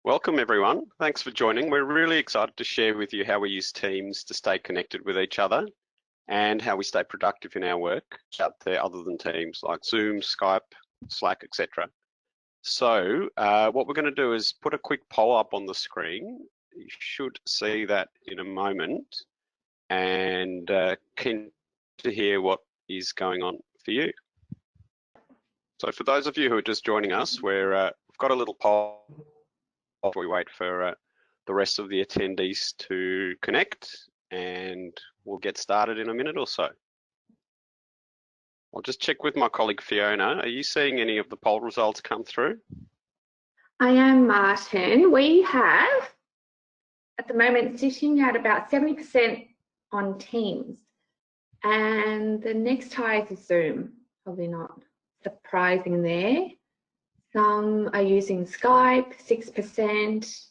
Welcome everyone. Thanks for joining. We're really excited to share with you how we use Teams to stay connected with each other and how we stay productive in our work out there other than Teams like Zoom, Skype, Slack, etc. So what we're going to do is put a quick poll up on the screen. You should see that in a moment, and keen to hear what is going on for you. So for those of you who are just joining us, we've got a little poll while we wait for the rest of the attendees to connect, and we'll get started in a minute or so. I'll just check with my colleague Fiona. Are you seeing any of the poll results come through? I am, Martin. We have, at the moment, sitting at about 70% on Teams, and the next highest is Zoom. Probably not surprising there. Some are using Skype, 6%,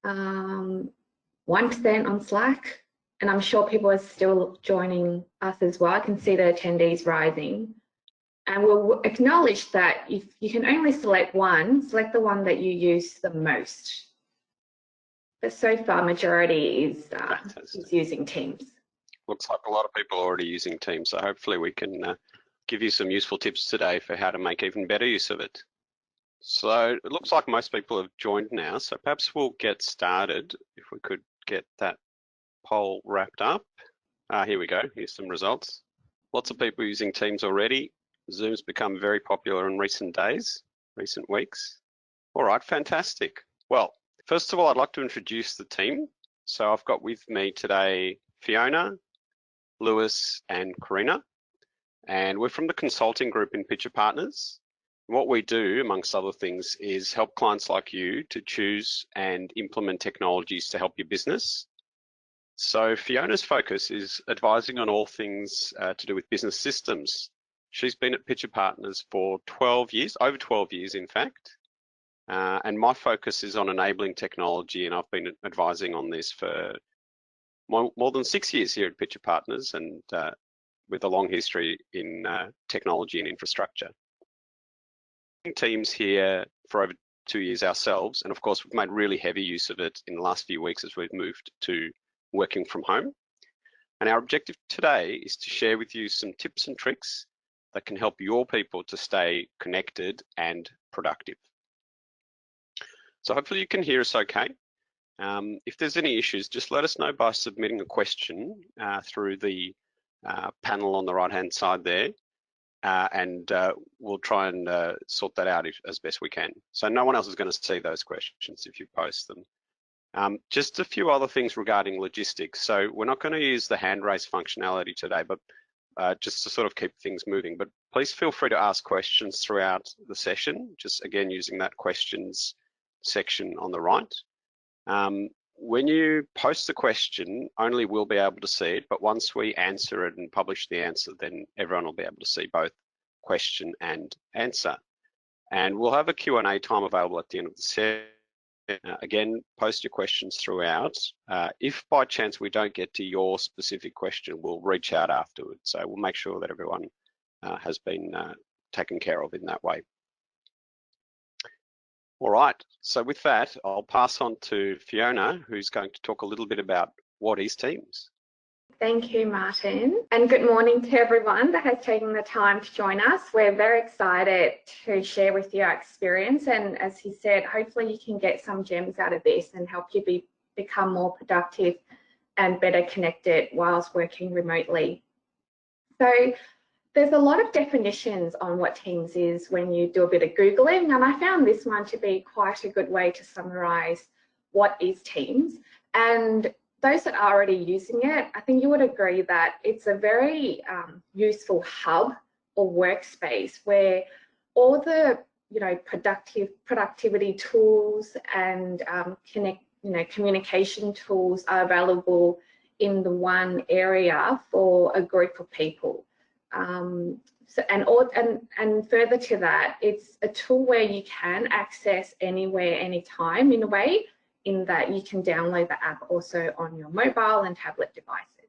1% on Slack, and I'm sure people are still joining us as well. I can see the attendees rising. And we'll acknowledge that if you can only select one, select the one that you use the most. But so far, majority is using Teams. Looks like a lot of people are already using Teams, so hopefully we can give you some useful tips today for how to make even better use of it. So it looks like most people have joined now, so perhaps we'll get started if we could get that poll wrapped up. Here we go, here's some results. Lots of people using Teams already. Zoom's become very popular in recent days, recent weeks. All right, fantastic. Well, first of all, I'd like to introduce the team. So I've got with me today Fiona, Lewis, and Karina. And we're from the consulting group in Pitcher Partners. What we do, amongst other things, is help clients like you to choose and implement technologies to help your business. So Fiona's focus is advising on all things to do with business systems. She's been at Pitcher Partners for 12 years, over 12 years in fact. And my focus is on enabling technology, and I've been advising on this for more than 6 years here at Pitcher Partners, and with a long history in technology and infrastructure. Teams here for over 2 years ourselves, and of course we've made really heavy use of it in the last few weeks as we've moved to working from home. And our objective today is to share with you some tips and tricks that can help your people to stay connected and productive. So hopefully you can hear us okay. If there's any issues, just let us know by submitting a question through the panel on the right hand side there, and we'll try and sort that out as best we can. So no one else is going to see those questions if you post them. Just a few other things regarding logistics. So we're not going to use the hand raise functionality today, but just to sort of keep things moving. But please feel free to ask questions throughout the session, just again using that questions section on the right. When you post the question, only we'll be able to see it, but once we answer it and publish the answer, then everyone will be able to see both question and answer. And we'll have a Q&A time available at the end of the session. Again, post your questions throughout. If by chance we don't get to your specific question, we'll reach out afterwards. So we'll make sure that everyone has been taken care of in that way. All right, so with that, I'll pass on to Fiona, who's going to talk a little bit about what is Teams. Thank you, Martin. And good morning to everyone that has taken the time to join us. We're very excited to share with you our experience. And as he said, hopefully you can get some gems out of this and help you become more productive and better connected whilst working remotely. So there's a lot of definitions on what Teams is when you do a bit of Googling, and I found this one to be quite a good way to summarize what is Teams. And those that are already using it, I think you would agree that it's a very useful hub or workspace where all the productivity tools and communication tools are available in the one area for a group of people. And further to that, it's a tool where you can access anywhere, anytime in a way, in that you can download the app also on your mobile and tablet devices.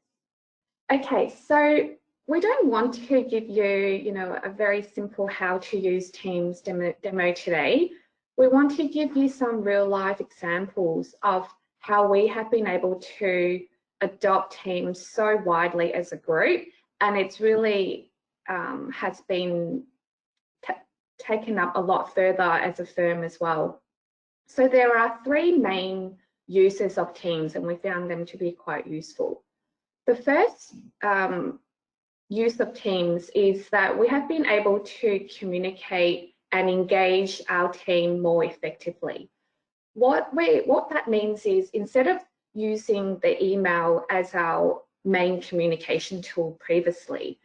Okay, so we don't want to give you, a very simple how to use Teams demo today. we want to give you some real life examples of how we have been able to adopt Teams so widely as a group, and it's really has been taken up a lot further as a firm as well. So there are three main uses of Teams, and we found them to be quite useful. The first use of Teams is that we have been able to communicate and engage our team more effectively. What that means is, instead of using the email as our main communication tool previously,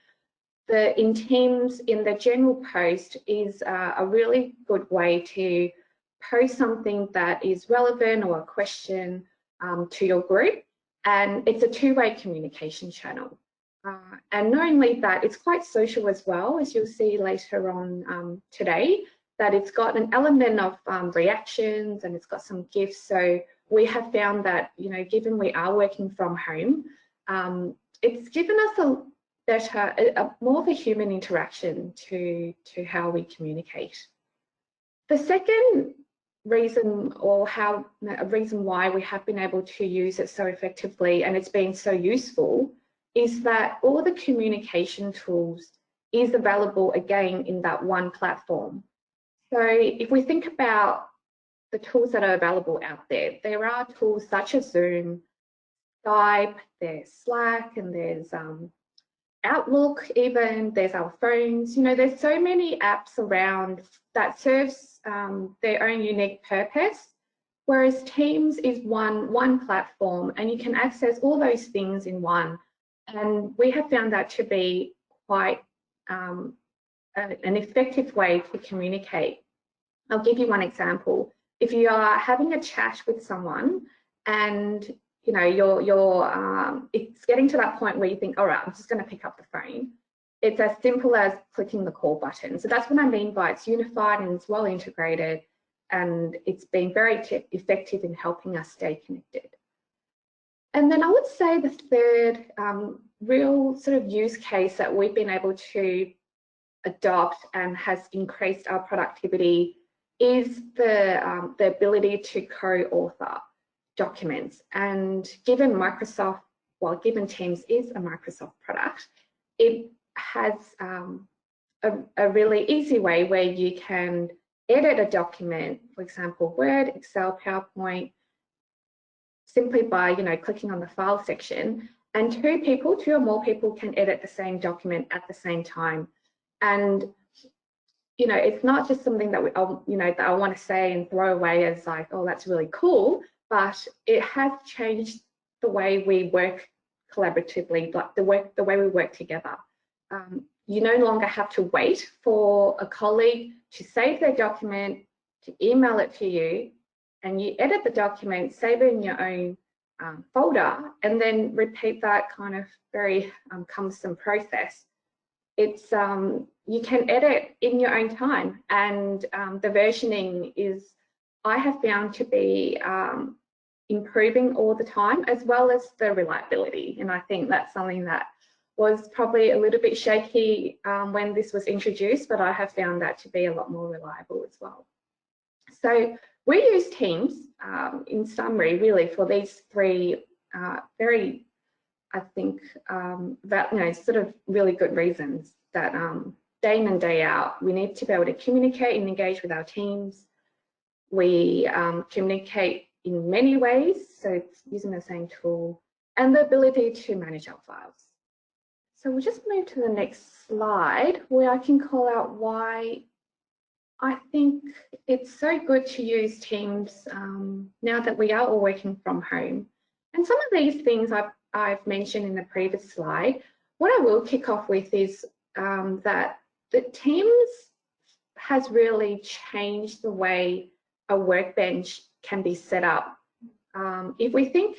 in Teams, in the general post is a really good way to post something that is relevant or a question to your group, and it's a two-way communication channel. And not only that, it's quite social as well, as you'll see later on today, that it's got an element of reactions and it's got some GIFs. So we have found that, you know, given we are working from home, it's given us a better, more of a human interaction to how we communicate. The second reason, or a reason why we have been able to use it so effectively and it's been so useful, is that all the communication tools is available again in that one platform. So if we think about the tools that are available out there, there are tools such as Zoom, Skype, there's Slack, and there's Outlook even, there's our phones. You know, there's so many apps around that serves their own unique purpose, whereas Teams is one platform and you can access all those things in one. And we have found that to be quite an effective way to communicate. I'll give you one example. If you are having a chat with someone and you know it's getting to that point where you think, all right, I'm just going to pick up the phone. It's as simple as clicking the call button. So that's what I mean by it's unified and it's well integrated, and it's been very effective in helping us stay connected. And then I would say the third real sort of use case that we've been able to adopt and has increased our productivity is the ability to co-author documents. And given given Teams is a Microsoft product, it has a really easy way where you can edit a document, for example, Word, Excel, PowerPoint, simply by, you know, clicking on the file section, and two or more people can edit the same document at the same time. And you know, it's not just something that that I want to say and throw away as like, oh, that's really cool, but it has changed the way we work collaboratively, like the way we work together. You no longer have to wait for a colleague to save their document, to email it to you, and you edit the document, save it in your own folder, and then repeat that kind of very cumbersome process. It's you can edit in your own time, and the versioning is, I have found to be improving all the time, as well as the reliability. And I think that's something that was probably a little bit shaky when this was introduced, but I have found that to be a lot more reliable as well. So we use Teams in summary really for these three very, I think, sort of really good reasons that day in and day out, we need to be able to communicate and engage with our teams. We communicate in many ways, so it's using the same tool, and the ability to manage our files. So we'll just move to the next slide, where I can call out why I think it's so good to use Teams now that we are all working from home. And some of these things I've mentioned in the previous slide. What I will kick off with is that the Teams has really changed the way a workbench can be set up. If we think,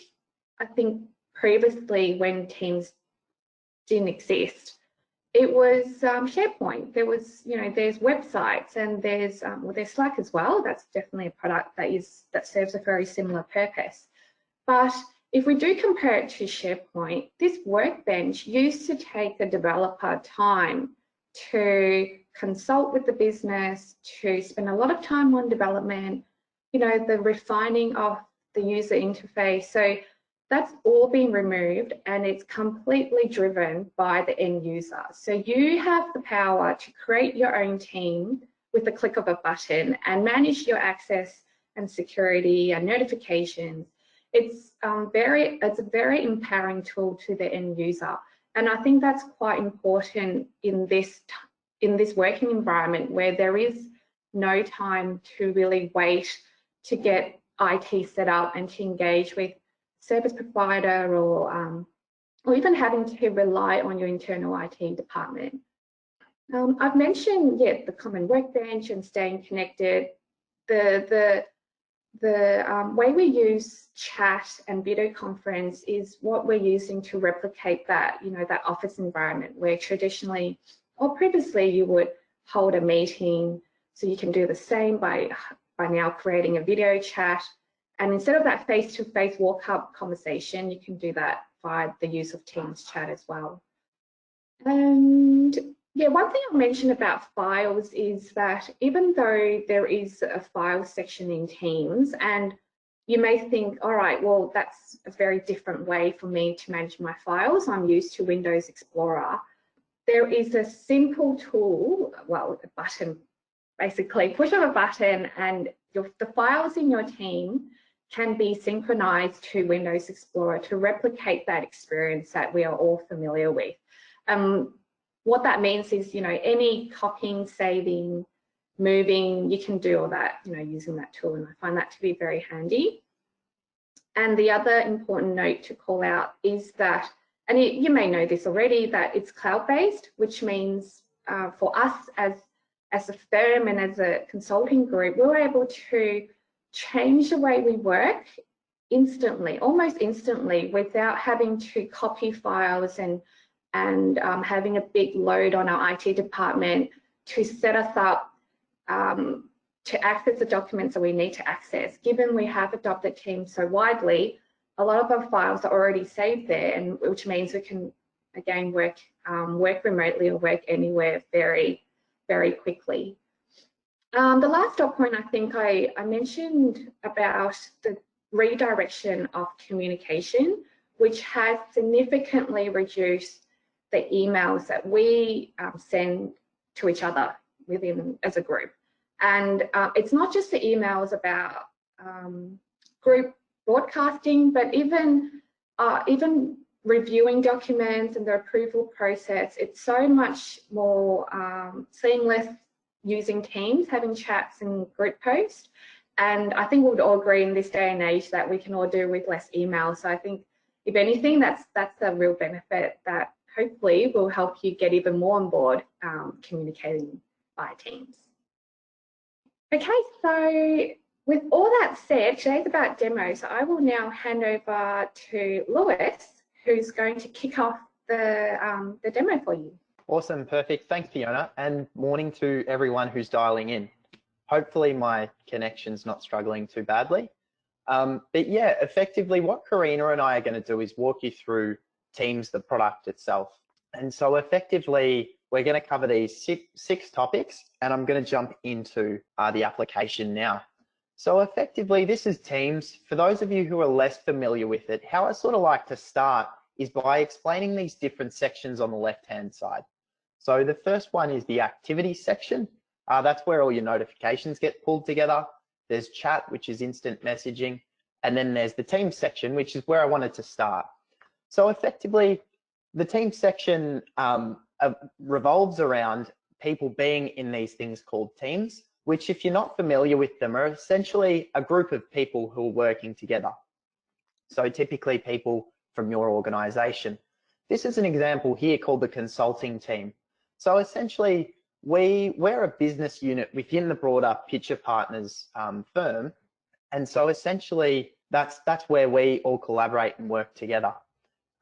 I think previously when Teams didn't exist, it was SharePoint. There was, you know, there's websites, and there's Slack as well. That's definitely a product that serves a very similar purpose. But if we do compare it to SharePoint, this workbench used to take a developer time to consult with the business, to spend a lot of time on development, you know, the refining of the user interface. So that's all been removed, and it's completely driven by the end user. So you have the power to create your own team with the click of a button and manage your access and security and notifications. It's a very empowering tool to the end user. And I think that's quite important in this working environment where there is no time to really wait to get IT set up and to engage with service provider or even having to rely on your internal IT department. I've mentioned, the common workbench and staying connected. The way we use chat and video conference is what we're using to replicate that, you know, that office environment where traditionally or previously you would hold a meeting. So you can do the same by now creating a video chat. And instead of that face-to-face walk-up conversation, you can do that via the use of Teams chat as well. And yeah, one thing I'll mention about files is that even though there is a file section in Teams, and you may think, all right, well, that's a very different way for me to manage my files. I'm used to Windows Explorer. There is a simple tool, well, a button, basically, push of a button, and the files in your team can be synchronized to Windows Explorer to replicate that experience that we are all familiar with. What that means is, you know, any copying, saving, moving, you can do all that, you know, using that tool, and I find that to be very handy. And the other important note to call out is that, and you may know this already, that it's cloud-based, which means for us as a firm and as a consulting group, we're able to change the way we work instantly, almost instantly, without having to copy files and having a big load on our IT department to set us up to access the documents that we need to access. Given we have adopted Teams so widely, a lot of our files are already saved there, and which means we can again work remotely or work anywhere very, very quickly. The last dot point, I think I mentioned about the redirection of communication, which has significantly reduced the emails that we send to each other within as a group. And it's not just the emails about group broadcasting, but even reviewing documents and the approval process. It's so much more seamless using Teams, having chats and group posts. And I think we would all agree in this day and age that we can all do with less email. So I think, if anything, that's a real benefit that hopefully will help you get even more on board communicating via Teams. Okay, so with all that said, today's about demo. So I will now hand over to Lewis, who's going to kick off the demo for you. Awesome, perfect. Thanks, Fiona, and morning to everyone who's dialing in. Hopefully my connection's not struggling too badly. But yeah, effectively what Karina and I are going to do is walk you through Teams, the product itself. And so effectively, we're going to cover these six topics, and I'm going to jump into the application now. So effectively, this is Teams. For those of you who are less familiar with it, how I sort of like to start is by explaining these different sections on the left-hand side. So the first one is the activity section. That's where all your notifications get pulled together. There's chat, which is instant messaging. And then there's the Teams section, which is where I wanted to start. So effectively, the Teams section revolves around people being in these things called teams, which, if you're not familiar with them, are essentially a group of people who are working together. So typically people from your organization. This is an example here called the consulting team. So essentially, we're a business unit within the broader Pitcher Partners firm. And so essentially, that's where we all collaborate and work together.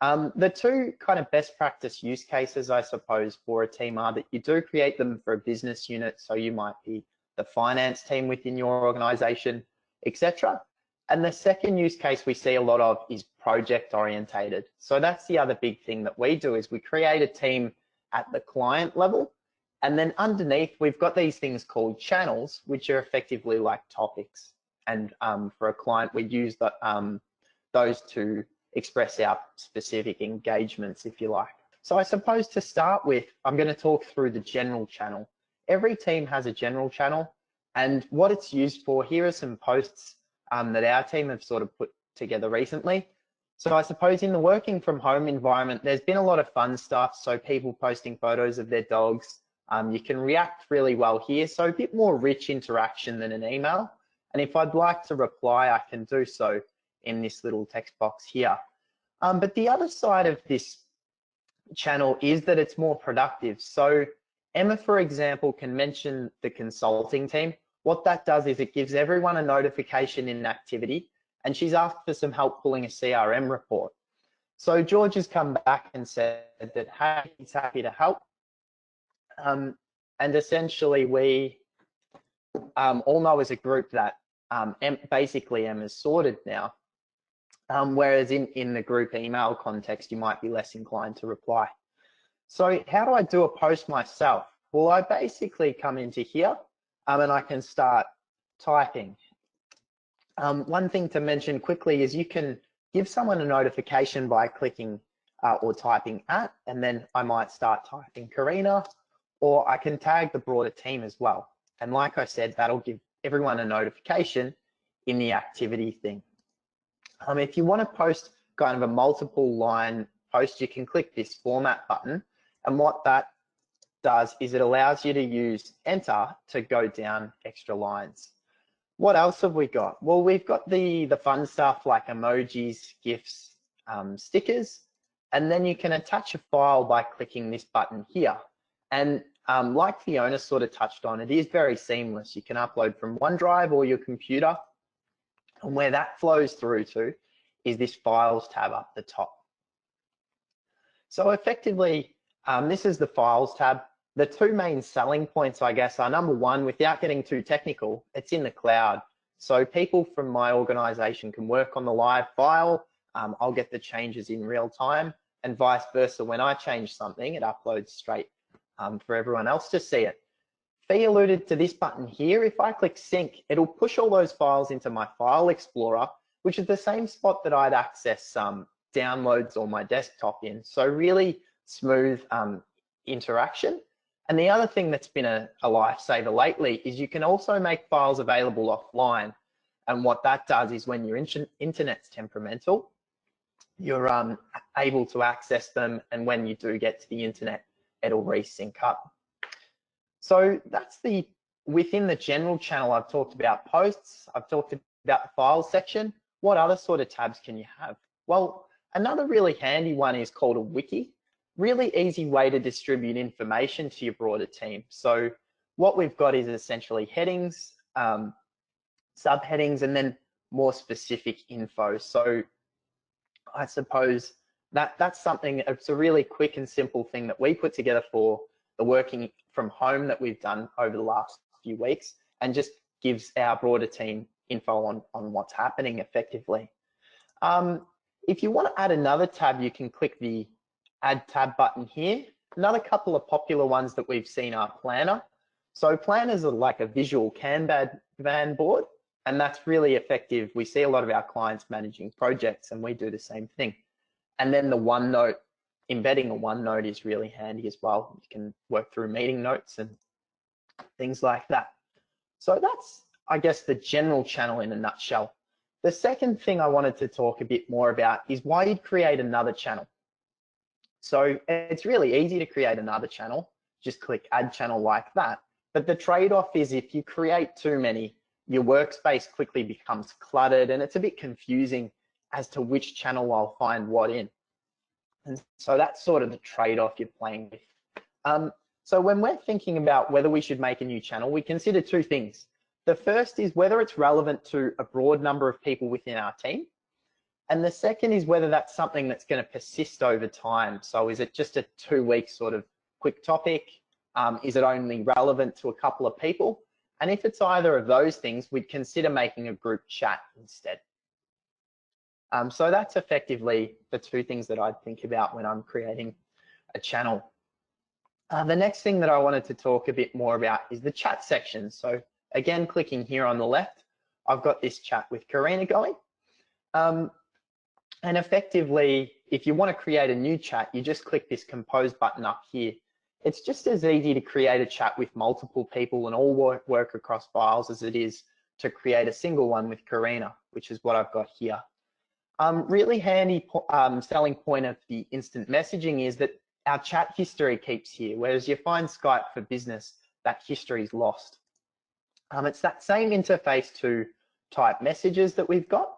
The two kind of best practice use cases, I suppose, for a team are that you do create them for a business unit. So you might be the finance team within your organization, etc. And the second use case we see a lot of is project orientated. So that's the other big thing that we do is we create a team at the client level. And then underneath, we've got these things called channels, which are effectively like topics. And for a client, we use those to express our specific engagements, if you like. So I suppose to start with, I'm going to talk through the general channel. Every team has a general channel, and what it's used for, here are some posts that our team have sort of put together recently. So I suppose in the working from home environment, there's been a lot of fun stuff. So people posting photos of their dogs. You can react really well here. So a bit more rich interaction than an email. And if I'd like to reply, I can do so in this little text box here. But the other side of this channel is that it's more productive. So Emma, for example, can mention the consulting team. What that does is it gives everyone a notification in activity, and she's asked for some help pulling a CRM report. So George has come back and said that he's happy to help. And essentially we all know as a group that basically Emma's sorted now. Whereas in the group email context, you might be less inclined to reply. So how do I do a post myself? Well, I basically come into here and I can start typing. One thing to mention quickly is you can give someone a notification by clicking or typing @ and then I might start typing Karina, or I can tag the broader team as well. And like I said, that'll give everyone a notification in the activity thing. If you want to post kind of a multiple line post, you can click this format button. And what that does is it allows you to use enter to go down extra lines. What else have we got? Well, we've got the fun stuff like emojis, GIFs, stickers, and then you can attach a file by clicking this button here. And like Fiona sort of touched on, it is very seamless. You can upload from OneDrive or your computer. And where that flows through to is this Files tab up the top. So effectively, this is the Files tab. The two main selling points, I guess, are number one, without getting too technical, it's in the cloud. So people from my organization can work on the live file. I'll get the changes in real time, and vice versa. When I change something, it uploads straight for everyone else to see it. Fee alluded to this button here. If I click sync, it'll push all those files into my file explorer, which is the same spot that I'd access downloads or my desktop in. So really smooth interaction. And the other thing that's been a lifesaver lately is you can also make files available offline. And what that does is when your internet's temperamental, you're able to access them. And when you do get to the internet, it'll resync up. So that's within the general channel, I've talked about posts, I've talked about the files section. What other sort of tabs can you have? Well, another really handy one is called a wiki. Really easy way to distribute information to your broader team. So what we've got is essentially headings, subheadings, and then more specific info. So I suppose that's something, it's a really quick and simple thing that we put together for the working from home that we've done over the last few weeks, and just gives our broader team info on what's happening effectively. If you want to add another tab, you can click the add tab button here. Another couple of popular ones that we've seen are planner. So planners are like a visual Kanban board, and that's really effective. We see a lot of our clients managing projects, and we do the same thing. And then the OneNote, embedding a OneNote is really handy as well. You can work through meeting notes and things like that. So that's, I guess, the general channel in a nutshell. The second thing I wanted to talk a bit more about is why you'd create another channel. So it's really easy to create another channel. Just click add channel like that. But the trade-off is if you create too many, your workspace quickly becomes cluttered, and it's a bit confusing as to which channel I'll find what in. And so that's sort of the trade-off you're playing with. So when we're thinking about whether we should make a new channel, we consider two things. The first is whether it's relevant to a broad number of people within our team. And the second is whether that's something that's going to persist over time. So is it just a 2-week sort of quick topic? Is it only relevant to a couple of people? And if it's either of those things, we'd consider making a group chat instead. So that's effectively the two things that I'd think about when I'm creating a channel. The next thing that I wanted to talk a bit more about is the chat section. So again, clicking here on the left, I've got this chat with Karina going. And effectively, if you want to create a new chat, you just click this compose button up here. It's just as easy to create a chat with multiple people and all work across files as it is to create a single one with Karina, which is what I've got here. Really handy selling point of the instant messaging is that our chat history keeps here, whereas you find Skype for Business, that history is lost. It's that same interface to type messages that we've got.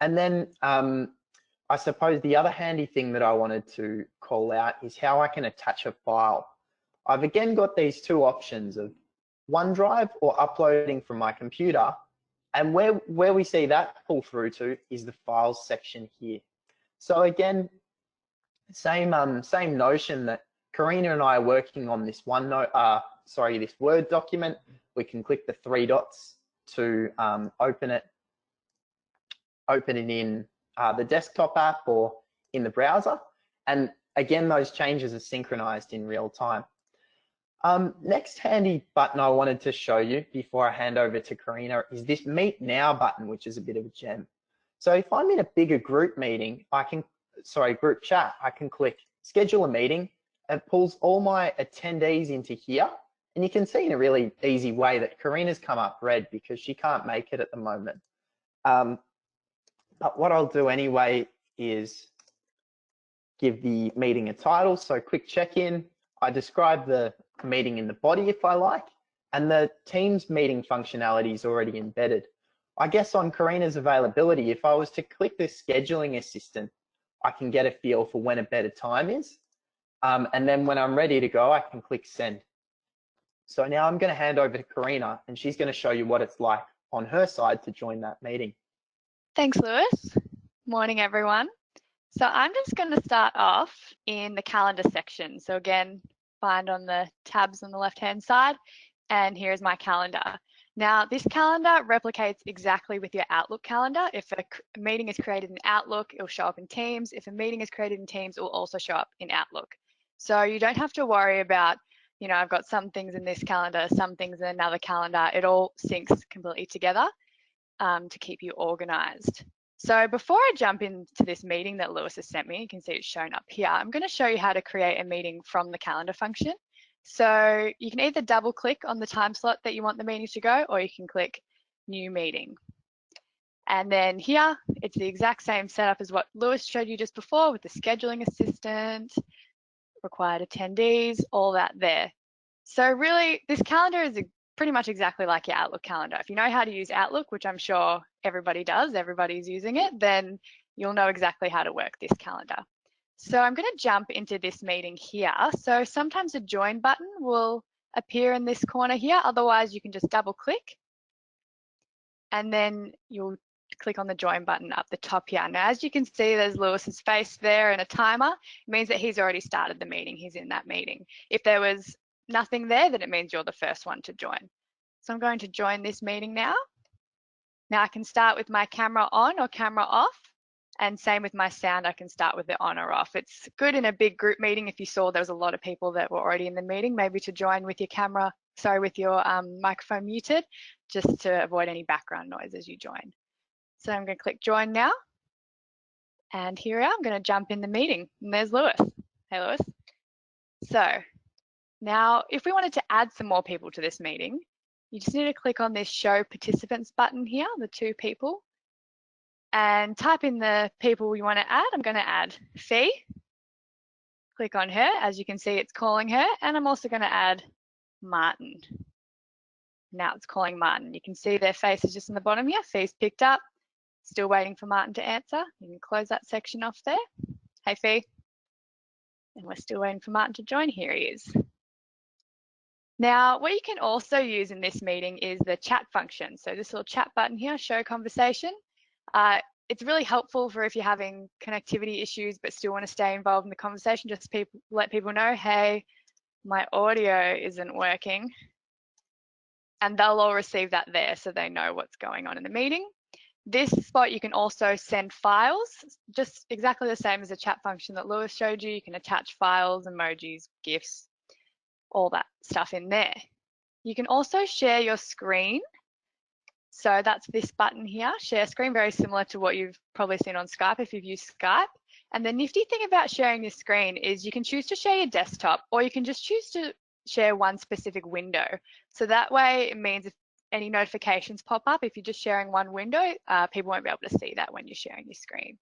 And then I suppose the other handy thing that I wanted to call out is how I can attach a file. I've again got these two options of OneDrive or uploading from my computer. And where we see that pull through to is the files section here. So again, same notion that Karina and I are working on this this Word document. We can click the three dots to open it in the desktop app or in the browser. And again, those changes are synchronized in real time. Next handy button I wanted to show you before I hand over to Karina is this Meet Now button, which is a bit of a gem. So if I'm in a bigger group meeting, group chat, I can click schedule a meeting and it pulls all my attendees into here. And you can see in a really easy way that Karina's come up red because she can't make it at the moment. But what I'll do anyway is give the meeting a title. So quick check-in. I describe the meeting in the body if I like, and the Teams meeting functionality is already embedded. I guess on Karina's availability, if I was to click the scheduling assistant, I can get a feel for when a better time is. And then when I'm ready to go, I can click send. So now I'm going to hand over to Karina and she's going to show you what it's like on her side to join that meeting. Thanks, Lewis. Morning, everyone. So I'm just going to start off in the calendar section. So again, find on the tabs on the left-hand side, and here's my calendar. Now, this calendar replicates exactly with your Outlook calendar. If a meeting is created in Outlook, it'll show up in Teams. If a meeting is created in Teams, it will also show up in Outlook. So you don't have to worry about, you know, I've got some things in this calendar, some things in another calendar. It all syncs completely together to keep you organized. So before I jump into this meeting that Lewis has sent me, you can see it's shown up here. I'm going to show you how to create a meeting from the calendar function. So you can either double click on the time slot that you want the meeting to go, or you can click new meeting. And then here, it's the exact same setup as what Lewis showed you just before with the scheduling assistant, required attendees, all that there. So really, this calendar is pretty much exactly like your Outlook calendar. If you know how to use Outlook, which I'm sure everybody does, everybody's using it, then you'll know exactly how to work this calendar. So I'm going to jump into this meeting here. So sometimes a join button will appear in this corner here. Otherwise, you can just double click and then you'll click on the join button up the top here. Now, as you can see, there's Lewis's face there and a timer. It means that he's already started the meeting. He's in that meeting. If there was nothing there, then it means you're the first one to join. So I'm going to join this meeting now. Now I can start with my camera on or camera off, and same with my sound, I can start with it on or off. It's good in a big group meeting if you saw there was a lot of people that were already in the meeting, maybe to join with your with your microphone muted, just to avoid any background noise as you join. So I'm going to click join now. And here I am, I'm going to jump in the meeting. And there's Lewis. Hey, Lewis. So now, if we wanted to add some more people to this meeting, you just need to click on this show participants button here, the 2 people, and type in the people you want to add. I'm going to add Fee. Click on her. As you can see, it's calling her. And I'm also going to add Martin. Now it's calling Martin. You can see their faces just in the bottom here. Fee's picked up. Still waiting for Martin to answer. You can close that section off there. Hey, Fee. And we're still waiting for Martin to join. Here he is. Now, what you can also use in this meeting is the chat function. So this little chat button here, show conversation. It's really helpful for if you're having connectivity issues but still want to stay involved in the conversation. Just let people know, hey, my audio isn't working. And they'll all receive that there so they know what's going on in the meeting. This spot, you can also send files, just exactly the same as the chat function that Lewis showed you. You can attach files, emojis, GIFs, all that stuff in there. You can also share your screen. So that's this button here, share screen, very similar to what you've probably seen on Skype if you've used Skype. And the nifty thing about sharing your screen is you can choose to share your desktop, or you can just choose to share one specific window. So that way it means if any notifications pop up, if you're just sharing one window, people won't be able to see that when you're sharing your screen.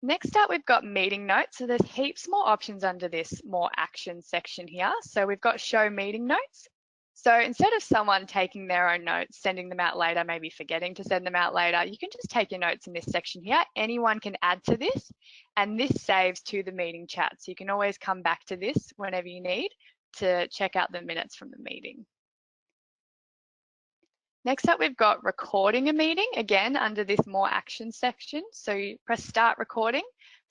Next up, we've got meeting notes. So there's heaps more options under this more action section here. So we've got show meeting notes. So instead of someone taking their own notes, sending them out later, maybe forgetting to send them out later, you can just take your notes in this section here. Anyone can add to this, and this saves to the meeting chat. So you can always come back to this whenever you need to check out the minutes from the meeting. Next up, we've got recording a meeting, again, under this more action section. So you press start recording.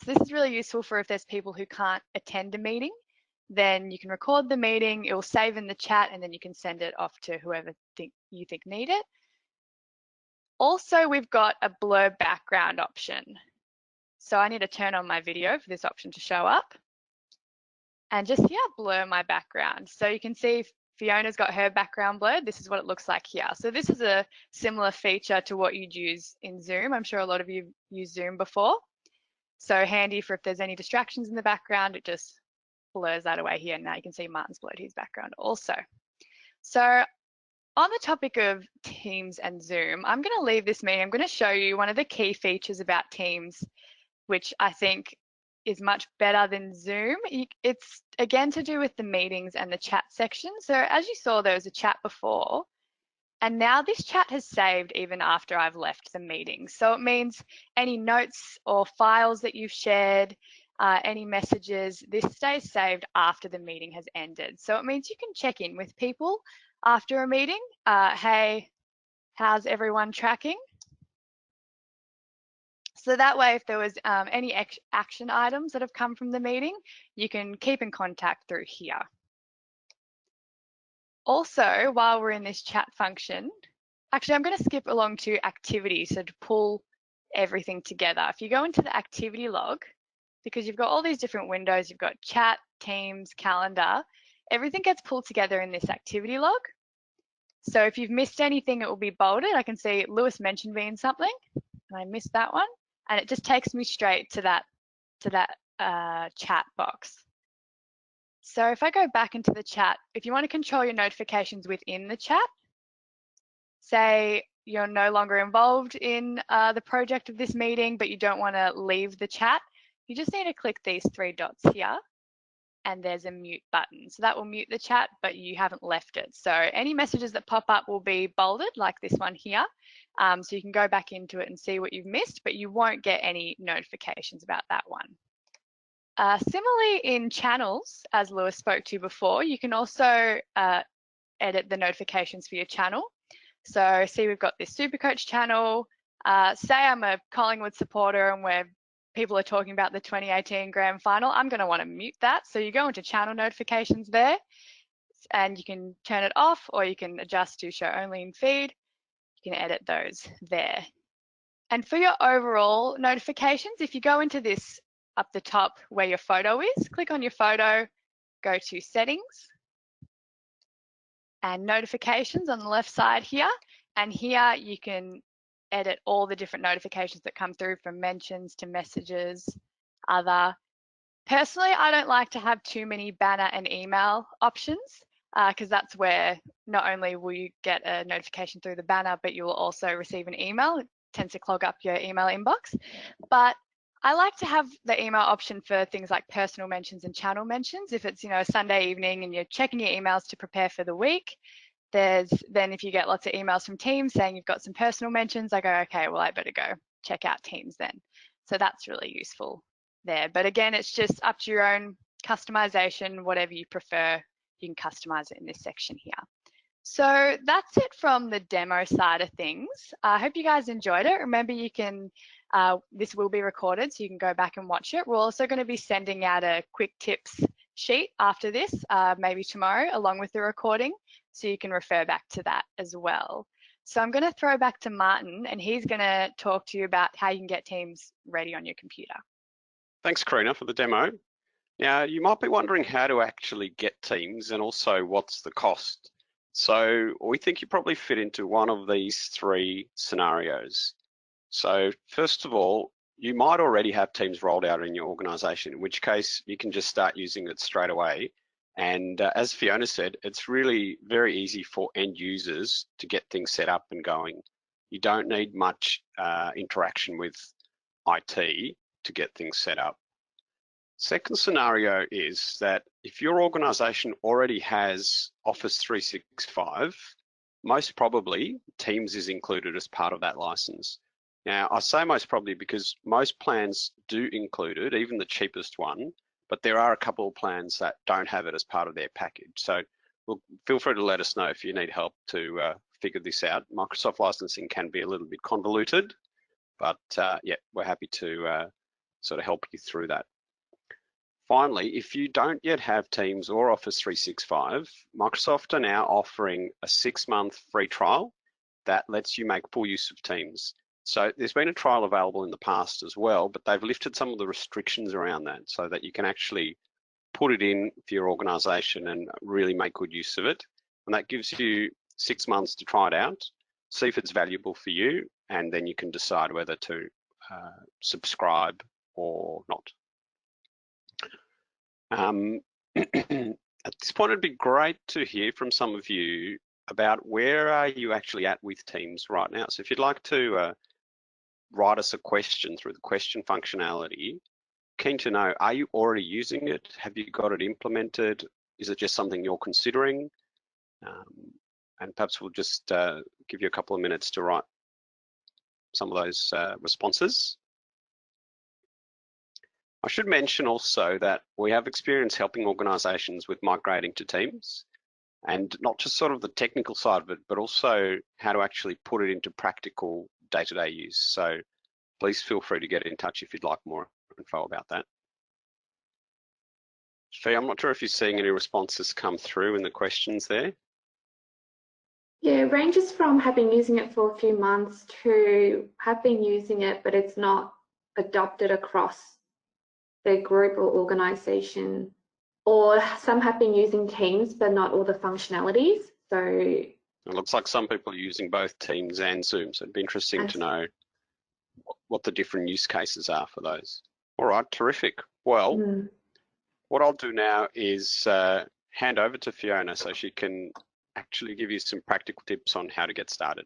So this is really useful for if there's people who can't attend a meeting, then you can record the meeting, it will save in the chat, and then you can send it off to whoever you think need it. Also, we've got a blur background option. So I need to turn on my video for this option to show up. And just here, blur my background. So you can see Fiona's got her background blurred. This is what it looks like here. So this is a similar feature to what you'd use in Zoom. I'm sure a lot of you used Zoom before. So handy for if there's any distractions in the background, it just blurs that away here. Now you can see Martin's blurred his background also. So on the topic of Teams and Zoom, I'm going to leave this meeting. I'm going to show you one of the key features about Teams, which I think is much better than Zoom. It's again to do with the meetings and the chat section. So as you saw, there was a chat before, and now this chat has saved even after I've left the meeting. So it means any notes or files that you've shared, any messages, this stays saved after the meeting has ended. So it means you can check in with people after a meeting. Hey, how's everyone tracking? So that way, if there was any action items that have come from the meeting, you can keep in contact through here. Also, while we're in this chat function, actually, I'm going to skip along to activity, so to pull everything together. If you go into the activity log, because you've got all these different windows, you've got chat, Teams, calendar, everything gets pulled together in this activity log. So if you've missed anything, it will be bolded. I can see Lewis mentioned me in something, and I missed that one. And it just takes me straight to that chat box. So if I go back into the chat, if you want to control your notifications within the chat, say you're no longer involved in the project of this meeting, but you don't want to leave the chat, you just need to click these three dots here, and there's a mute button. So that will mute the chat, but you haven't left it. So any messages that pop up will be bolded, like this one here. So you can go back into it and see what you've missed, but you won't get any notifications about that one. Similarly in channels, as Lewis spoke to before, you can also edit the notifications for your channel. So see, we've got this Supercoach channel. Say I'm a Collingwood supporter and people are talking about the 2018 grand final, I'm going to want to mute that. So you go into channel notifications there, and you can turn it off, or you can adjust to show only in feed. You can edit those there. And for your overall notifications, if you go into this up the top where your photo is, click on your photo, go to settings, and notifications on the left side here. And here you can edit all the different notifications that come through, from mentions to messages, other. Personally, I don't like to have too many banner and email options, because that's where not only will you get a notification through the banner, but you will also receive an email. It tends to clog up your email inbox. But I like to have the email option for things like personal mentions and channel mentions. If it's, a Sunday evening and you're checking your emails to prepare for the week, then if you get lots of emails from Teams saying you've got some personal mentions, I go, okay, well, I better go check out Teams then. So that's really useful there. But again, it's just up to your own customization, whatever you prefer, you can customize it in this section here. So that's it from the demo side of things. I hope you guys enjoyed it. Remember, you can, this will be recorded, so you can go back and watch it. We're also going to be sending out a quick tips sheet after this, maybe tomorrow, along with the recording, so you can refer back to that as well. So I'm going to throw back to Martin, and he's going to talk to you about how you can get Teams ready on your computer. Thanks, Karina, for the demo. Now, you might be wondering how to actually get teams and also what's the cost. So we think you probably fit into one of these three scenarios. So first of all, you might already have teams rolled out in your organization, in which case you can just start using it straight away. And as Fiona said, it's really very easy for end users to get things set up and going. You don't need much interaction with IT to get things set up. Second scenario is that if your organization already has Office 365, most probably Teams is included as part of that license. Now, I say most probably because most plans do include it, even the cheapest one, but there are a couple of plans that don't have it as part of their package. So feel free to let us know if you need help to figure this out. Microsoft licensing can be a little bit convoluted, but yeah, we're happy to sort of help you through that. Finally, if you don't yet have Teams or Office 365, Microsoft are now offering a 6-month free trial that lets you make full use of Teams. So there's been a trial available in the past as well, but they've lifted some of the restrictions around that so that you can actually put it in for your organization and really make good use of it. And that gives you 6 months to try it out, see if it's valuable for you, and then you can decide whether to subscribe or not. At this point, it'd be great to hear from some of you about where are you actually at with Teams right now. So if you'd like to write us a question through the question functionality, keen to know, are you already using it? Have you got it implemented? Is it just something you're considering? And perhaps we'll just give you a couple of minutes to write some of those responses. I should mention also that we have experience helping organisations with migrating to Teams, and not just sort of the technical side of it, but also how to actually put it into practical day-to-day use. So please feel free to get in touch if you'd like more info about that. Fee, I'm not sure if you're seeing any responses come through in the questions there. Yeah, it ranges from have been using it for a few months to have been using it, but it's not adopted across their group or organisation, or some have been using Teams, but not all the functionalities. So it looks like some people are using both Teams and Zoom, so it'd be interesting to know what the different use cases are for those. All right, terrific. Well, what I'll do now is hand over to Fiona so she can actually give you some practical tips on how to get started.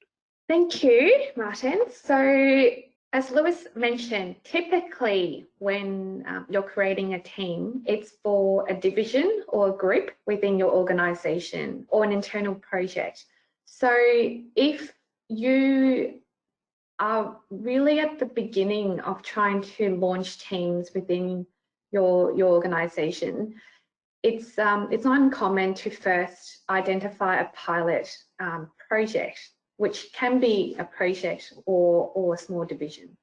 Thank you, Martin. So as Lewis mentioned, typically when you're creating a team, it's for a division or a group within your organisation or an internal project. So if you are really at the beginning of trying to launch teams within your organisation, it's not uncommon to first identify a pilot project, which can be a project or a small division.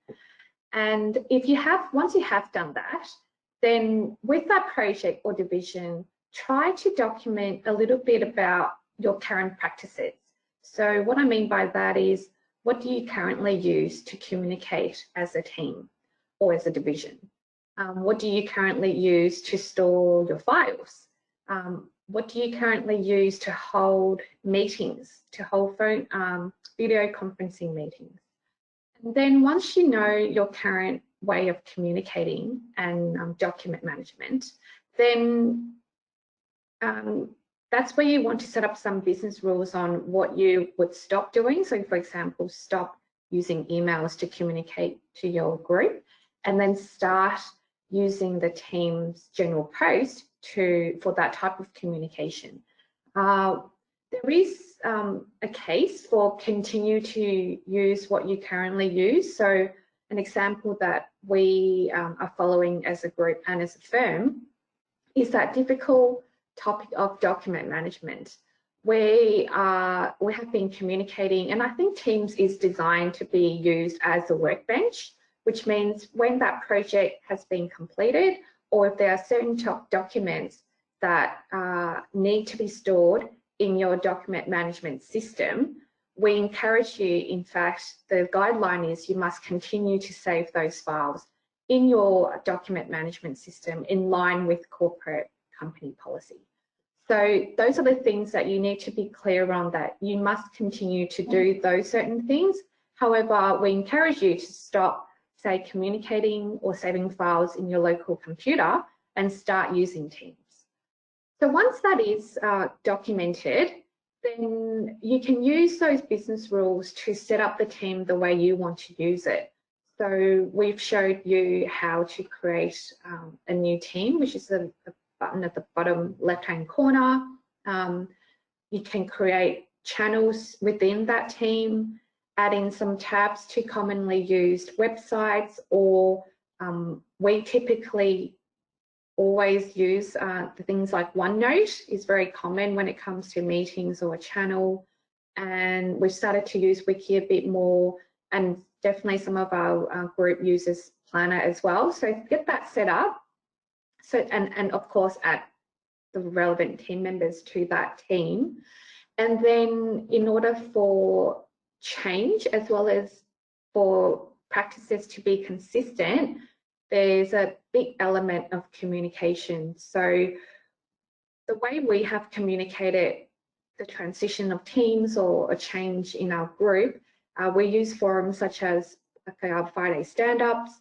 And if you have, once you have done that, then with that project or division, try to document a little bit about your current practices. So what I mean by that is, what do you currently use to communicate as a team or as a division? What do you currently use to store your files? What do you currently use to hold meetings, to hold phone, video conferencing meetings? And then once you know your current way of communicating and document management, then that's where you want to set up some business rules on what you would stop doing. So for example, stop using emails to communicate to your group, and then start using the Teams general post for that type of communication. There is a case for continue to use what you currently use. So an example that we are following as a group and as a firm is that difficult topic of document management. We have been communicating, and I think Teams is designed to be used as a workbench, which means when that project has been completed, or if there are certain documents that need to be stored in your document management system, we encourage you, in fact, the guideline is you must continue to save those files in your document management system in line with corporate company policy. So those are the things that you need to be clear on, that you must continue to do those certain things. However, we encourage you to stop, say, communicating or saving files in your local computer and start using Teams. So once that is documented, then you can use those business rules to set up the team the way you want to use it. So we've showed you how to create a new team, which is a button at the bottom left-hand corner. You can create channels within that team, add in some tabs to commonly used websites, or we typically always use the things like OneNote is very common when it comes to meetings or a channel. And we've started to use Wiki a bit more, and definitely some of our group uses Planner as well. So get that set up. So, and of course add the relevant team members to that team. And then in order for change as well as for practices to be consistent, there's a big element of communication. So the way we have communicated the transition of teams or a change in our group, we use forums such as our Friday stand-ups,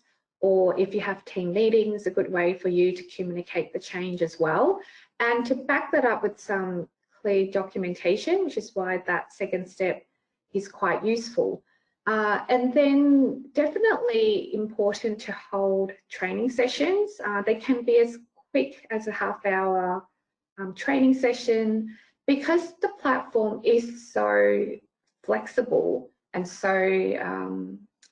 or if you have team meetings, a good way for you to communicate the change as well. And to back that up with some clear documentation, which is why that second step is quite useful. And then definitely important to hold training sessions. They can be as quick as a half-hour training session, because the platform is so flexible, and so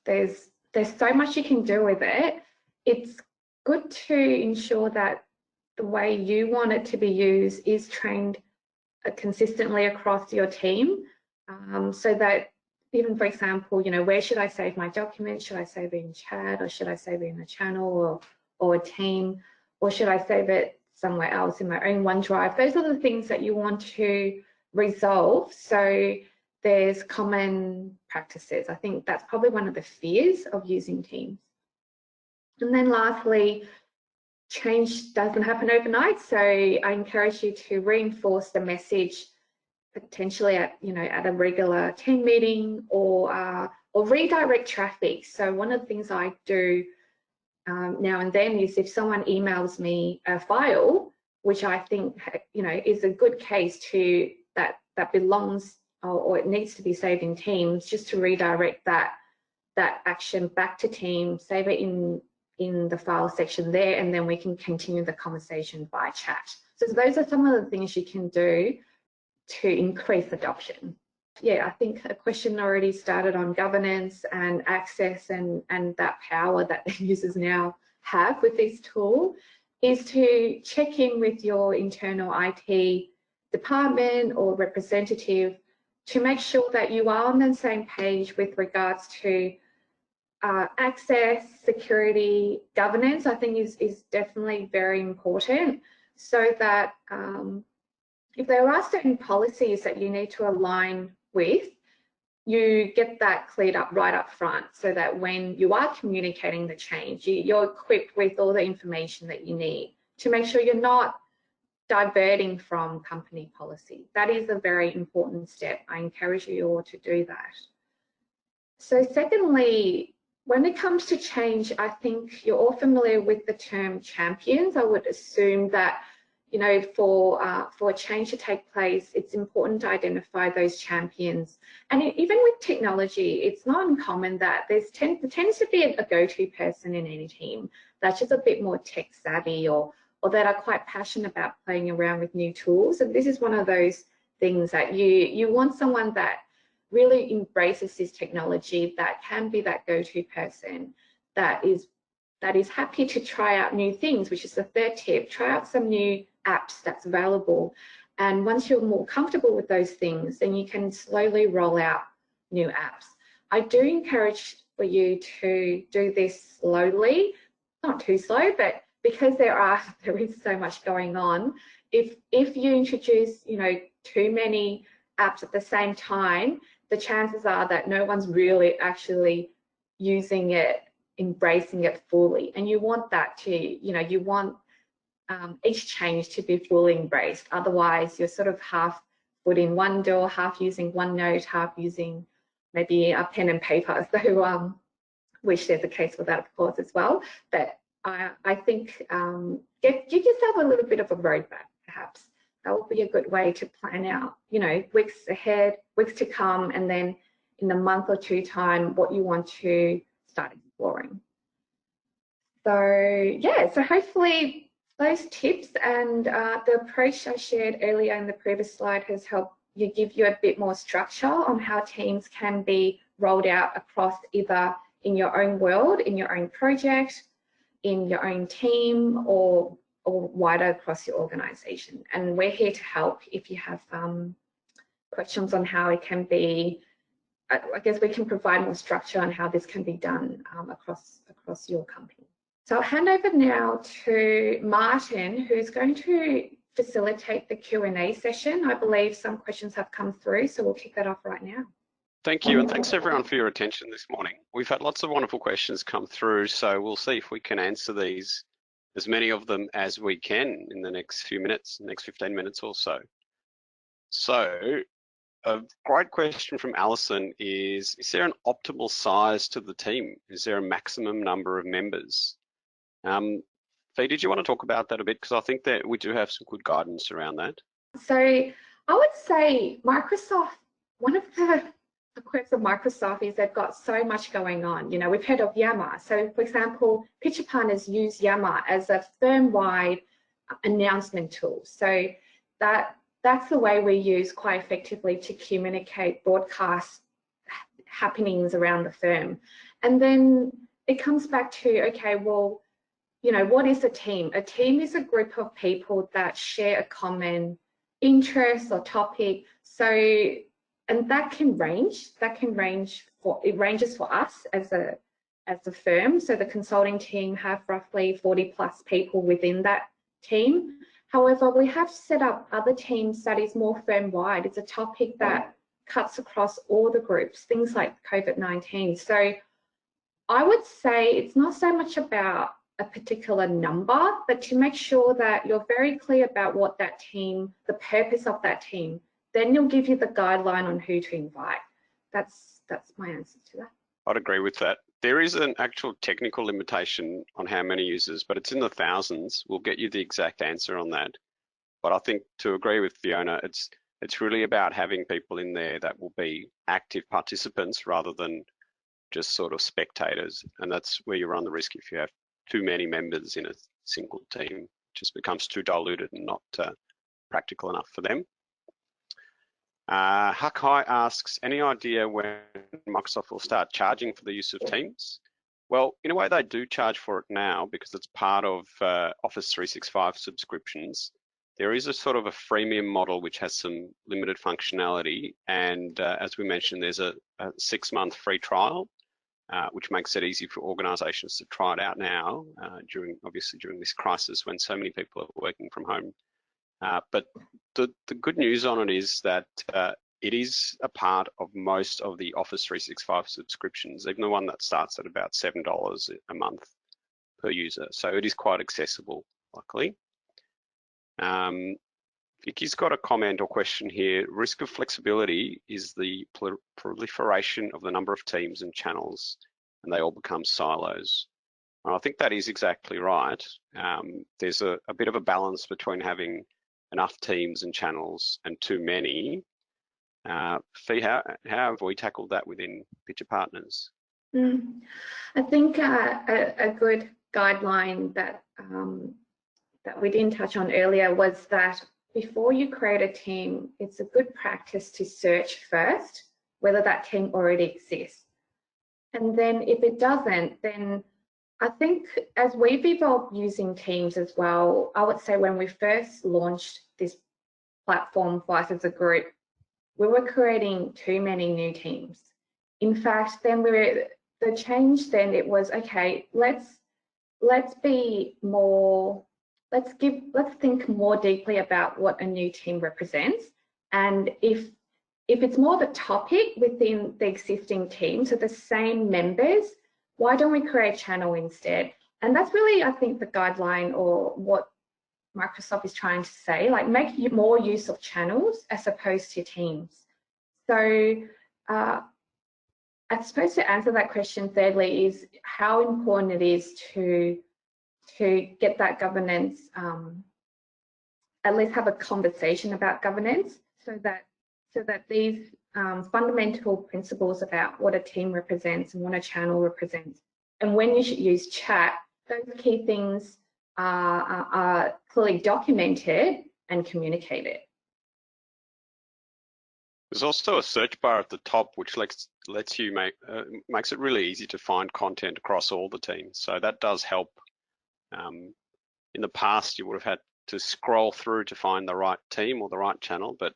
there's so much you can do with it. It's good to ensure that the way you want it to be used is trained consistently across your team, so that even, for example, you know, where should I save my documents? Should I save it in chat, or should I save it in a channel or a team, or should I save it somewhere else in my own OneDrive? Those are the things that you want to resolve. So there's common practices. I think that's probably one of the fears of using Teams. And then lastly, change doesn't happen overnight. So I encourage you to reinforce the message, potentially at a regular team meeting, or redirect traffic. So one of the things I do now and then is, if someone emails me a file, which I think is a good case to that belongs or it needs to be saved in Teams, just to redirect that action back to Teams, save it in the file section there, and then we can continue the conversation by chat. So those are some of the things you can do to increase adoption. Yeah, I think a question already started on governance and access, and that power that the users now have with this tool is to check in with your internal IT department or representative to make sure that you are on the same page with regards to access, security, governance. I think is definitely very important, so that if there are certain policies that you need to align with, you get that cleared up right up front, so that when you are communicating the change, you're equipped with all the information that you need to make sure you're not diverting from company policy. That is a very important step. I encourage you all to do that. So secondly, when it comes to change, I think you're all familiar with the term champions. I would assume that for a change to take place, it's important to identify those champions. And even with technology, it's not uncommon that there tends to be a go-to person in any team that's just a bit more tech savvy, or that are quite passionate about playing around with new tools. And this is one of those things that you want someone that really embraces this technology, that can be that go-to person, that is happy to try out new things, which is the third tip. Try out some new apps that's available. And once you're more comfortable with those things, then you can slowly roll out new apps. I do encourage for you to do this slowly, not too slow, but because there is so much going on, if you introduce too many apps at the same time, the chances are that no one's really actually using it embracing it fully. And you want that to, you want each change to be fully embraced. Otherwise, you're sort of half foot in one door, half using OneNote, half using maybe a pen and paper. So which there's a case for that, of course, as well. But I think give yourself a little bit of a roadmap, perhaps. That would be a good way to plan out, weeks ahead, weeks to come, and then in a month or two time, what you want to start exploring. So yeah, so hopefully those tips and the approach I shared earlier in the previous slide has helped give you a bit more structure on how teams can be rolled out across either in your own world, in your own project, in your own team, or wider across your organization. And we're here to help if you have questions on how it can be. I guess we can provide more structure on how this can be done across your company. So I'll hand over now to Martin, who's going to facilitate the Q&A session. I believe some questions have come through, so we'll kick that off right now. Thank you, and thanks everyone for your attention this morning. We've had lots of wonderful questions come through, so we'll see if we can answer these, as many of them as we can in the next few minutes, next 15 minutes or so. So a great question from Alison is there an optimal size to the team? Is there a maximum number of members? Fee, did you want to talk about that a bit? Because I think that we do have some good guidance around that. So I would say Microsoft, one of the quirks of Microsoft is they've got so much going on. We've heard of Yammer. So for example, Picture Partners use Yammer as a firm-wide announcement tool. So that's the way we use quite effectively to communicate, broadcast happenings around the firm. And then it comes back to, okay, well, what is a team? A team is a group of people that share a common interest or topic. So, and that can range. It ranges for us as a firm. So the consulting team have roughly 40+ people within that team. However, we have set up other teams that is more firm-wide. It's a topic that cuts across all the groups, things like COVID-19. So I would say it's not so much about a particular number, but to make sure that you're very clear about what that team, the purpose of that team, then you'll give you the guideline on who to invite. That's my answer to that. I'd agree with that. There is an actual technical limitation on how many users, but it's in the thousands. We'll get you the exact answer on that. But I think to agree with Fiona, it's really about having people in there that will be active participants rather than just sort of spectators. And that's where you run the risk if you have too many members in a single team. It just becomes too diluted and not practical enough for them. Hakai asks, any idea when Microsoft will start charging for the use of Teams? Well, in a way they do charge for it now because it's part of Office 365 subscriptions. There is a sort of a freemium model which has some limited functionality, and as we mentioned, there's a 6-month free trial, which makes it easy for organisations to try it out now, obviously during this crisis when so many people are working from home. But the good news on it is that it is a part of most of the Office 365 subscriptions, even the one that starts at about $7 a month per user. So it is quite accessible, luckily. Vicky's got a comment or question here. Risk of flexibility is the proliferation of the number of teams and channels, and they all become silos. And I think that is exactly right. There's a bit of a balance between having enough teams and channels and too many. Fee, how have we tackled that within Picture Partners? I think a good guideline that we didn't touch on earlier was that before you create a team, it's a good practice to search first whether that team already exists. And then if it doesn't, then I think as we've evolved using Teams as well, I would say when we first launched this platform for us as a group, we were creating too many new teams. In fact, then the change then it was, okay, let's think more deeply about what a new team represents. And if it's more the topic within the existing team, so the same members, why don't we create a channel instead? And that's really, I think, the guideline or what Microsoft is trying to say, like make more use of channels as opposed to teams. So I suppose to answer that question thirdly is how important it is to get that governance, at least have a conversation about governance, so that these fundamental principles about what a team represents and what a channel represents, and when you should use chat, those key things are clearly documented and communicated. There's also a search bar at the top which lets you makes it really easy to find content across all the teams. So that does help. In the past, you would have had to scroll through to find the right team or the right channel, but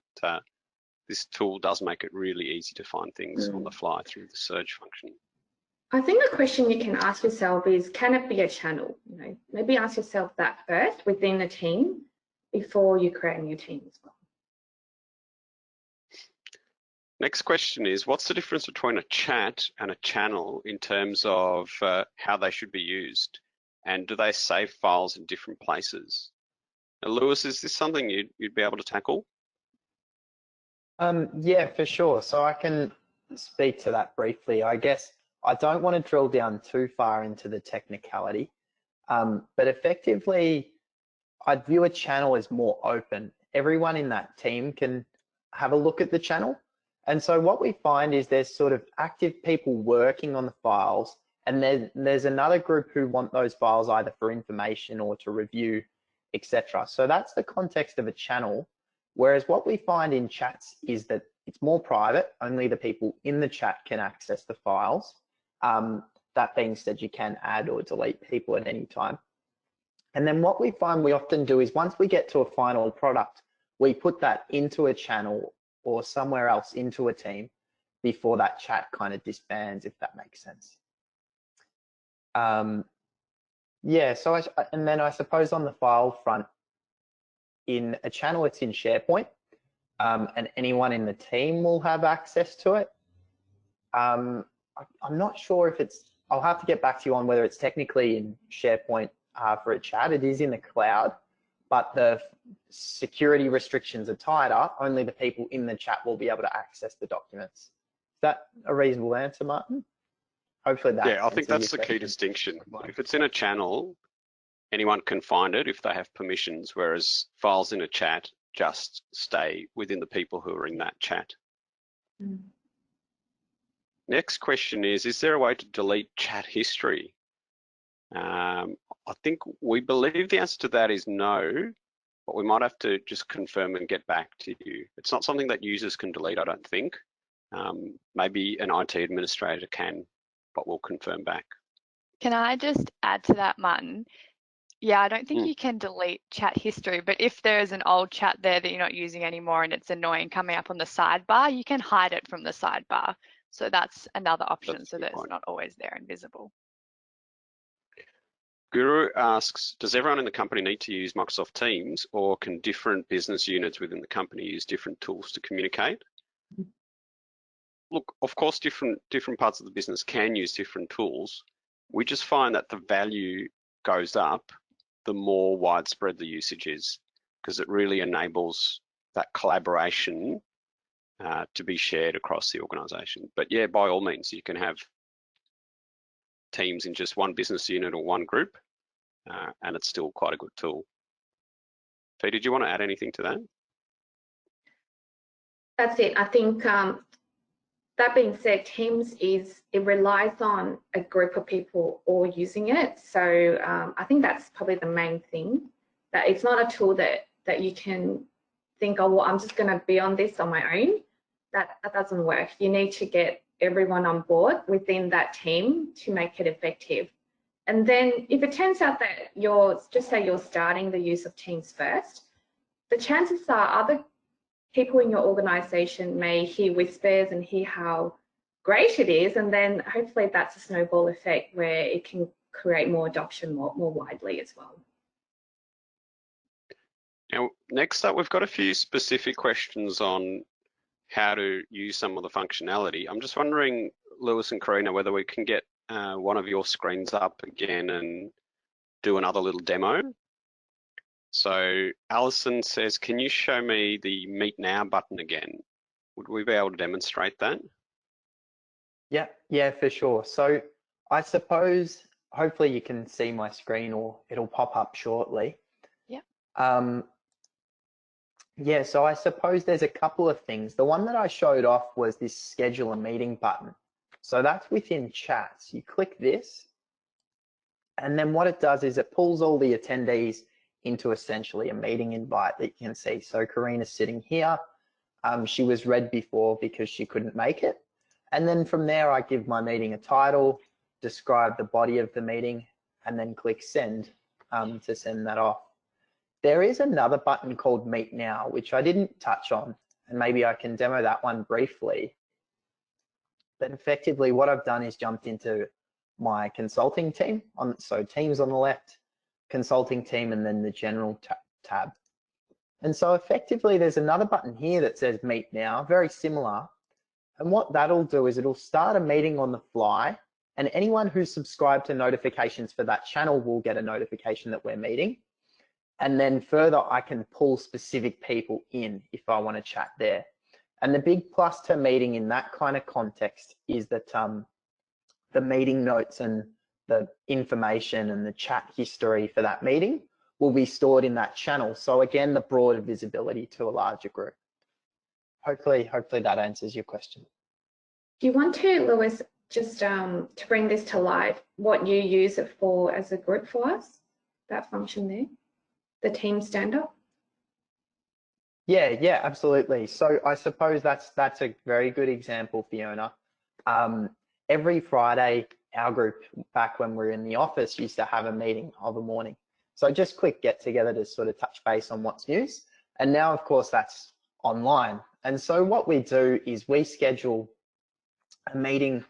this tool does make it really easy to find things on the fly through the search function. I think the question you can ask yourself is, can it be a channel? You know, maybe ask yourself that first within the team before you create a new team as well. Next question is, what's the difference between a chat and a channel in terms of how they should be used? And do they save files in different places? Now, Lewis, is this something you'd be able to tackle? Yeah, for sure. So I can speak to that briefly. I guess I don't want to drill down too far into the technicality, but effectively, I'd view a channel as more open. Everyone in that team can have a look at the channel. And so what we find is there's sort of active people working on the files, and there's another group who want those files either for information or to review, etc. So that's the context of a channel. Whereas what we find in chats is that it's more private. Only the people in the chat can access the files. That being said, you can add or delete people at any time. And then what we find we often do is once we get to a final product, we put that into a channel or somewhere else into a team before that chat kind of disbands, if that makes sense. Yeah, so and then I suppose on the file front, in a channel, it's in SharePoint, and anyone in the team will have access to it. I'm not sure if I'll have to get back to you on whether it's technically in SharePoint for a chat. It is in the cloud, but the security restrictions are tighter. Only the people in the chat will be able to access the documents. Is that a reasonable answer, Martin? Hopefully that. Yeah, I think that's the key distinction. If it's in a channel, anyone can find it if they have permissions, whereas files in a chat just stay within the people who are in that chat. Next question is there a way to delete chat history? I think we believe the answer to that is no, but we might have to just confirm and get back to you. It's not something that users can delete, I don't think. Maybe an IT administrator can, but we'll confirm back. Can I just add to that, Martin? Yeah, I don't think you can delete chat history, but if there's an old chat there that you're not using anymore and it's annoying coming up on the sidebar, you can hide it from the sidebar. So that's another option, so that it's not always there and visible. Guru asks, does everyone in the company need to use Microsoft Teams, or can different business units within the company use different tools to communicate? Look, of course, different parts of the business can use different tools. We just find that the value goes up the more widespread the usage is, because it really enables that collaboration to be shared across the organization. But yeah, by all means, you can have teams in just one business unit or one group, and it's still quite a good tool. Fee, did you want to add anything to that? That's it. I think that being said, Teams it relies on a group of people all using it. So I think that's probably the main thing, that it's not a tool that you can think, oh, well, I'm just going to be on this on my own. That doesn't work. You need to get everyone on board within that team to make it effective. And then if it turns out that just say you're starting the use of Teams first, the chances are other people in your organization may hear whispers and hear how great it is, and then hopefully that's a snowball effect where it can create more adoption more widely as well. Now, next up, we've got a few specific questions on how to use some of the functionality. I'm just wondering, Lewis and Karina, whether we can get one of your screens up again and do another little demo. So Alison says, can you show me the Meet Now button again? Would we be able to demonstrate that? Yeah, for sure. So I suppose, hopefully you can see my screen or it'll pop up shortly. Yep. Yeah, so I suppose there's a couple of things. The one that I showed off was this schedule a meeting button. So that's within chats. You click this, and then what it does is it pulls all the attendees into essentially a meeting invite that you can see. So Karina's sitting here. She was read before because she couldn't make it. And then from there, I give my meeting a title, describe the body of the meeting, and then click send to send that off. There is another button called Meet Now, which I didn't touch on, and maybe I can demo that one briefly. But effectively what I've done is jumped into my consulting team, so teams on the left, consulting team, and then the general tab. And so effectively there's another button here that says Meet Now, very similar. And what that'll do is it'll start a meeting on the fly, and anyone who's subscribed to notifications for that channel will get a notification that we're meeting. And then further, I can pull specific people in if I want to chat there. And the big plus to meeting in that kind of context is that the meeting notes and the information and the chat history for that meeting will be stored in that channel. So again, the broader visibility to a larger group. Hopefully that answers your question. Do you want to, Lewis, just to bring this to life, what you use it for as a group for us, that function there? The team stand-up? Yeah, absolutely. So I suppose that's a very good example, Fiona. Every Friday, our group, back when we were in the office, used to have a meeting of a morning. So just quick get together to sort of touch base on what's news. And now, of course, that's online. And so what we do is we schedule a meeting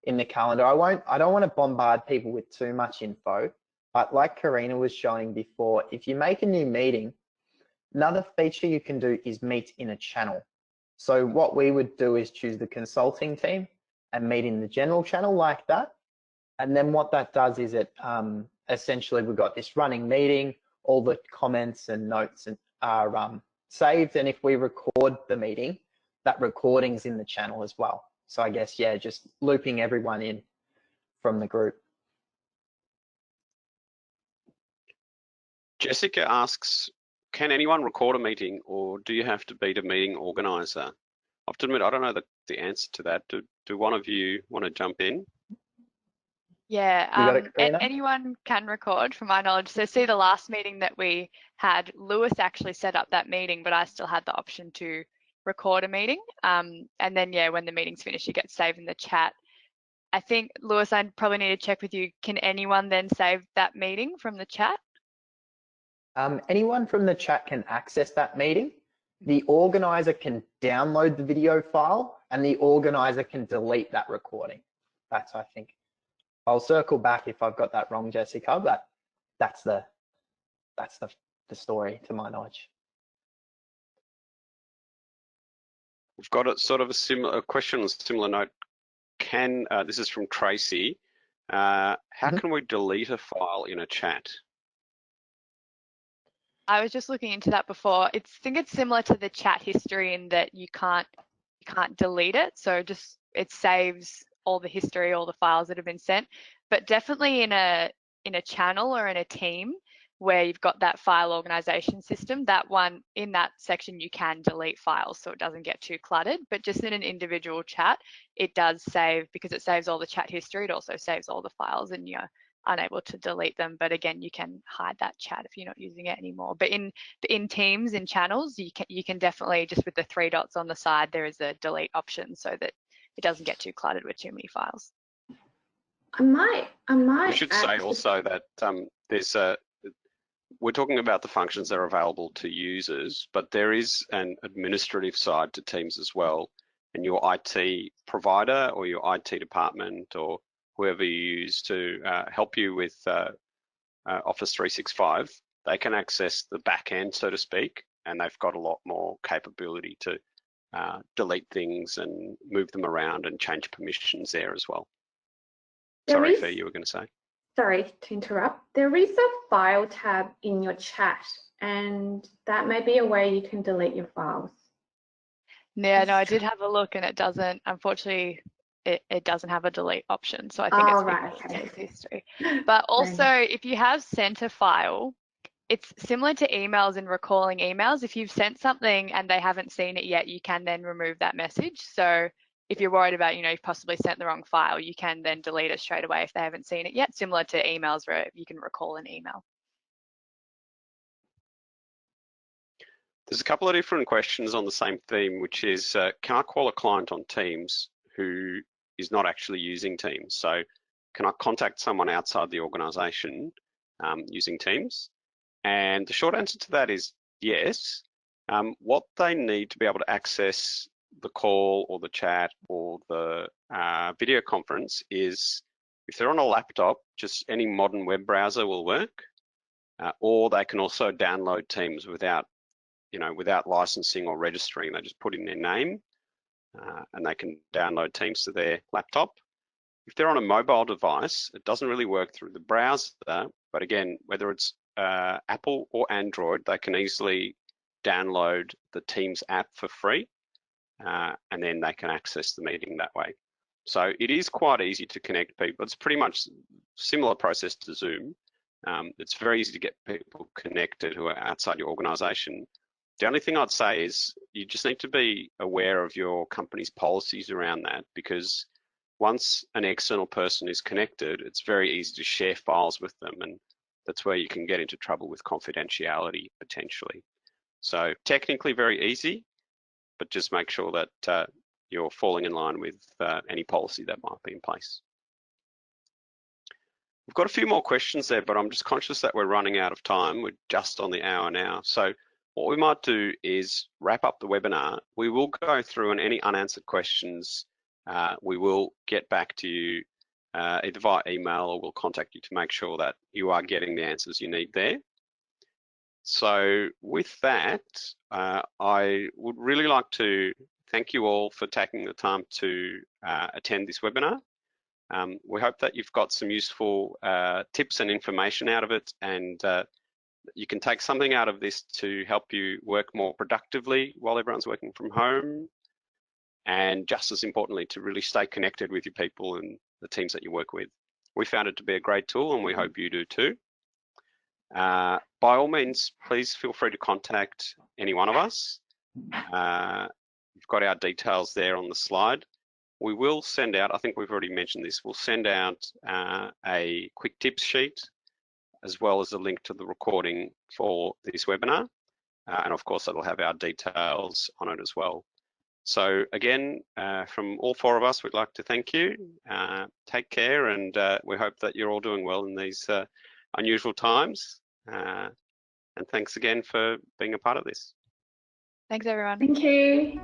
in the calendar. I don't want to bombard people with too much info, but like Karina was showing before, if you make a new meeting, another feature you can do is meet in a channel. So what we would do is choose the consulting team and meet in the general channel like that. And then what that does is it essentially we've got this running meeting, all the comments and notes are saved. And if we record the meeting, that recording's in the channel as well. So I guess, yeah, just looping everyone in from the group. Jessica asks, can anyone record a meeting or do you have to be the meeting organizer? I have to admit, I don't know the answer to that. Do one of you want to jump in? Yeah, anyone can record from my knowledge. So see the last meeting that we had, Lewis actually set up that meeting, but I still had the option to record a meeting. And then, yeah, when the meeting's finished, it gets saved in the chat. I think, Lewis, I probably need to check with you. Can anyone then save that meeting from the chat? Anyone from the chat can access that meeting. The organizer can download the video file and the organizer can delete that recording. That's, I think. I'll circle back if I've got that wrong, Jessica, but that's the story to my knowledge. We've got a sort of a similar question on a similar note. This is from Tracy. How can we delete a file in a chat? I was just looking into that before. I think it's similar to the chat history in that you can't delete it. So just it saves all the history, all the files that have been sent. But definitely in a channel or in a team where you've got that file organization system, that one in that section you can delete files so it doesn't get too cluttered. But just in an individual chat, it does save, because it saves all the chat history, it also saves all the files and you're unable to delete them. But again, you can hide that chat if you're not using it anymore. But in teams, in channels, you can definitely, just with the 3 dots on the side, there is a delete option so that it doesn't get too cluttered with too many files. I might. We should say also that we're talking about the functions that are available to users, but there is an administrative side to Teams as well. And your IT provider or your IT department or whoever you use to help you with Office 365, they can access the back end, so to speak, and they've got a lot more capability to delete things and move them around and change permissions there as well. Sorry, Fee, you were going to say. Sorry to interrupt. There is a file tab in your chat, and that may be a way you can delete your files. Yeah, no, I did have a look and it doesn't, unfortunately, it doesn't have a delete option. So I think it's because it says history. But also, if you have sent a file, it's similar to emails and recalling emails. If you've sent something and they haven't seen it yet, you can then remove that message. So if you're worried about, you've possibly sent the wrong file, you can then delete it straight away if they haven't seen it yet, similar to emails where you can recall an email. There's a couple of different questions on the same theme, which is, can I call a client on Teams who is not actually using Teams? So can I contact someone outside the organization using Teams? And the short answer to that is yes. What they need to be able to access the call or the chat or the video conference is, if they're on a laptop, just any modern web browser will work, or they can also download Teams without licensing or registering. They just put in their name and they can download Teams to their laptop. If they're on a mobile device, it doesn't really work through the browser, but again, whether it's Apple or Android, they can easily download the Teams app for free, and then they can access the meeting that way. So it is quite easy to connect people. It's pretty much similar process to Zoom. It's very easy to get people connected who are outside your organization. The only thing I'd say is you just need to be aware of your company's policies around that, because once an external person is connected, it's very easy to share files with them, and that's where you can get into trouble with confidentiality potentially. So technically very easy, but just make sure that you're falling in line with any policy that might be in place. We've got a few more questions there, but I'm just conscious that we're running out of time. We're just on the hour now. So what we might do is wrap up the webinar. We will go through, and any unanswered questions, we will get back to you either via email, or we'll contact you to make sure that you are getting the answers you need there. So with that, I would really like to thank you all for taking the time to attend this webinar. We hope that you've got some useful tips and information out of it, and you can take something out of this to help you work more productively while everyone's working from home, and just as importantly, to really stay connected with your people and the teams that you work with. We found it to be a great tool, and we hope you do too. By all means, please feel free to contact any one of us. You've got our details there on the slide. We will send out, I think we've already mentioned this, we'll send out a quick tips sheet, as well as a link to the recording for this webinar. And of course, that'll have our details on it as well. So again, from all four of us, we'd like to thank you. Take care, and we hope that you're all doing well in these unusual times. And thanks again for being a part of this. Thanks, everyone. Thank you.